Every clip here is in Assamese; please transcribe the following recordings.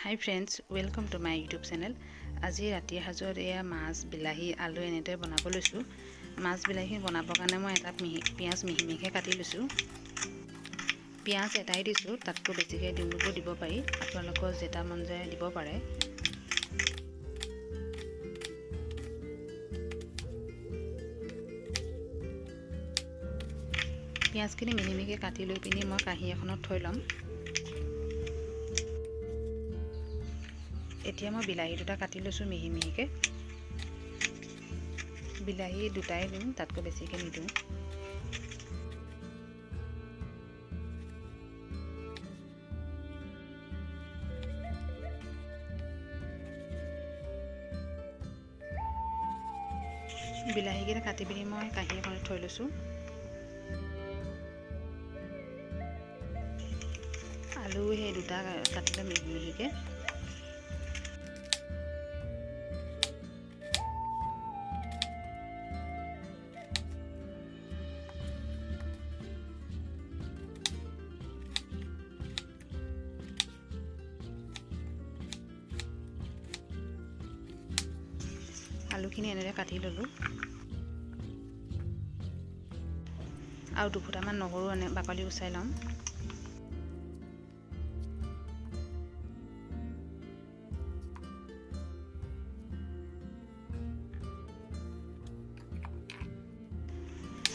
High friends, welcome to my YouTube channel. আজি ৰাতিৰ সাজত এয়া মাছ, বিলাহী, আলু এনেদৰে বনাব লৈছোঁ। মাছ বিলাহী বনাবৰ কাৰণে মই এটা পিঁয়াজ মিহি মিহিকৈ কাটি লৈছোঁ। পিঁয়াজ এটাই দিছোঁ, তাতকৈ বেছিকৈ দিবলৈকো দিব পাৰি, আপোনালোকৰ যেটা মন যায় দিব পাৰে। পিঁয়াজখিনি মিহি মিহিকৈ কাটি লৈ পিনি মই কাঁহী এখনত থৈ ল'ম। এতিয়া মই বিলাহী দুটা কাটি লৈছোঁ মিহি মিহিকৈ। বিলাহী দুটাই দিম, তাতকৈ বেছিকৈ নিদিওঁ। বিলাহীকেইটা কাটি পিনি মই কাঁহী এখনত থৈ লৈছোঁ। আলু সেই দুটা কাটিলে মিহি মিহিকৈ। আলুখিনি এনেদৰে কাটি ল'লোঁ আৰু দুফুটামান নহৰু বাকলি গুচাই ল'ম।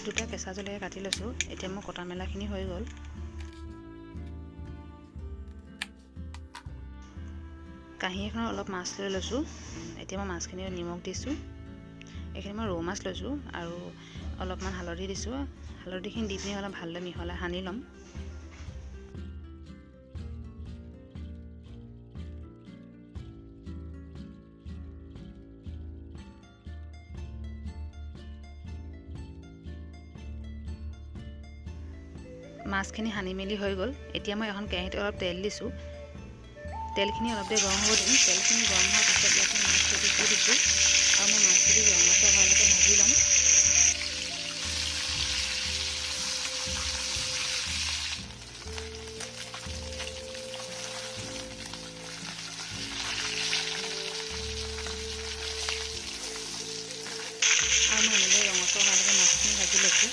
দুটা কেঁচা জলকীয়া কাটি লৈছোঁ। এতিয়া মোৰ কটা মেলাখিনি হৈ গ'ল। কাঁহী এখনত অলপ মাছ লৈ লৈছোঁ। এতিয়া মই মাছখিনি নিমখ দিছোঁ। এইখিনি মই ৰৌ মাছ লৈছোঁ আৰু অলপমান হালধি দিছোঁ। হালধিখিনি দি পিনি অলপ ভালদৰে মিহলাই সানি ল'ম। মাছখিনি সানি মেলি হৈ গ'ল। এতিয়া মই এখন কেৰাহীত অলপ তেল দিছোঁ। তেলখিনি অলপ দেৰি গৰম হ'ব দিম। তেলখিনি গৰম হোৱাৰ পিছত ইয়াতে মাছখিনি দি দিছোঁ আৰু মই মাছখিনি ৰঙচুৱা হোৱালৈকে ভাজি ল'ম। আৰু মই এনেদৰে ৰঙচুৱা হোৱালৈকে মাছখিনি ভাজি লৈছোঁ।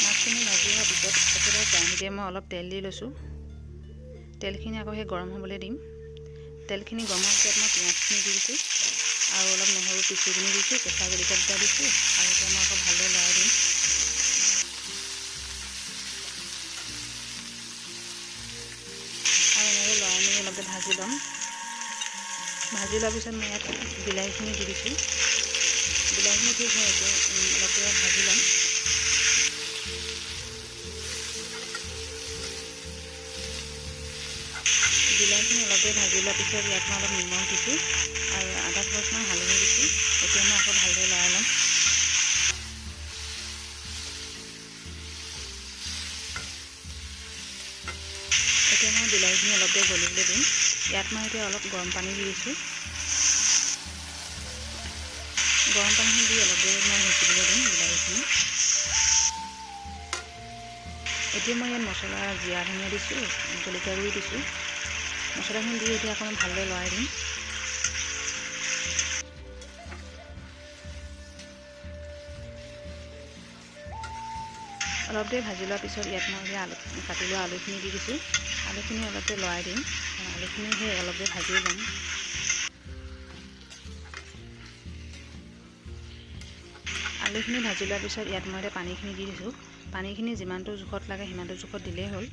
মাছখিনি ভাজি হোৱাৰ পিছত একেবাৰে কেৰাহীতে মই অলপ তেল দি লৈছোঁ। তেলখিনি আকৌ সেই গৰম হ'বলৈ দিম। তেলখিনি গৰম হোৱাৰ পিছত মই পিঁয়াজখিনি দি দিছোঁ আৰু অলপ নহৰু পিচি পিনি দিছোঁ, কেঁচা জলকীয়া দুটা দিছোঁ আৰু এতিয়া মই আকৌ ভালদৰে লৰাই দিম। আৰু এনেকৈ লৰাই মেলি অলপ দেৰি ভাজি ল'ম। ভাজি লোৱাৰ পিছত মই ইয়াত বিলাহীখিনি দি দিছোঁ। বিলাহীখিনি ঠিক হৈ আছে, অলপ দেৰি ভাজি ল'ম। বিলাহীখিনি অলপ দেৰি ভাজি লোৱাৰ পিছত ইয়াত মই অলপ নিমখ দিছোঁ আৰু আধা চামুচমান হালধি দিছোঁ। এতিয়া মই আকৌ ভালদৰে লৰাই ল'ম। এতিয়া মই বিলাহীখিনি অলপ দেৰি গলিবলৈ দিম। ইয়াত মই এতিয়া অলপ গৰম পানী দি দিছোঁ। গৰম পানীখিনি দি অলপ দেৰি মই সিজিবলৈ দিম বিলাহীখিনি। এতিয়া মই ইয়াত মছলা জিৰা ধনিয়া দিছোঁ, জলকীয়া গুড়ি দিছোঁ। মছলাখিনি দি এতিয়া অকণমান ভালদৰে লৰাই দিম। অলপ দেৰি ভাজি লোৱাৰ পিছত ইয়াত মই এতিয়া কাটি লোৱা আলুখিনি দি দিছোঁ। আলুখিনি অলপ দেৰি লৰাই দিম। আলুখিনি সেই অলপ দেৰি ভাজি ল'ম। আলুখিনি ভাজি লোৱাৰ পিছত ইয়াত মই এতিয়া পানীখিনি দি দিছোঁ। পানীখিনি যিমানটো জোখত লাগে সিমানটো জোখত দিলেই হ'ল।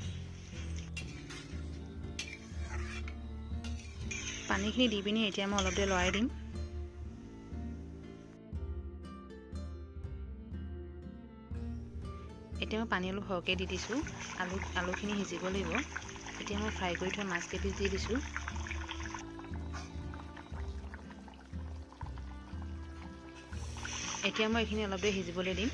পানীখিনি দি পিনি এতিয়া মই অলপ দেৰি লৰাই দিম। এতিয়া মই পানী অলপ সৰহকৈ দি দিছোঁ। আলুখিনি সিজিব লাগিব। এতিয়া মই ফ্ৰাই কৰি থোৱা মাছ কেইপিচ দি দিছোঁ। এতিয়া মই এইখিনি অলপ দেৰি সিজিবলৈ দিম।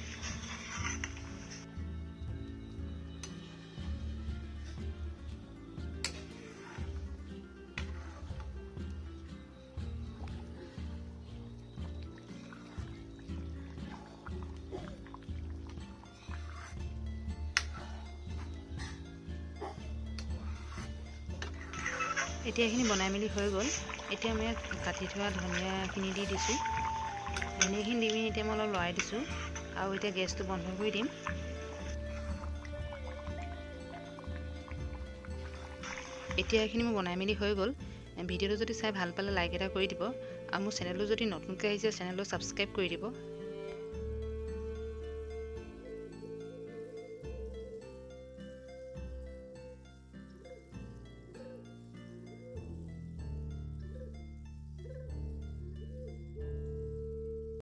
এতিয়া এইখিনি বনাই মেলি হৈ গ'ল। এতিয়া মই কাটি থোৱা ধনিয়াখিনি দি দিছোঁ। ধনিয়াখিনি দি পিনি এতিয়া মই অলপ লৰাই দিছোঁ আৰু এতিয়া গেছটো বন্ধ কৰি দিম। এতিয়া এইখিনি মই বনাই মেলি হৈ গ'ল। ভিডিঅ'টো যদি চাই ভাল পালে লাইক এটা কৰি দিব আৰু মোৰ চেনেলটো যদি নতুনকৈ আহিছে চেনেলটো ছাবস্ক্ৰাইব কৰি দিব।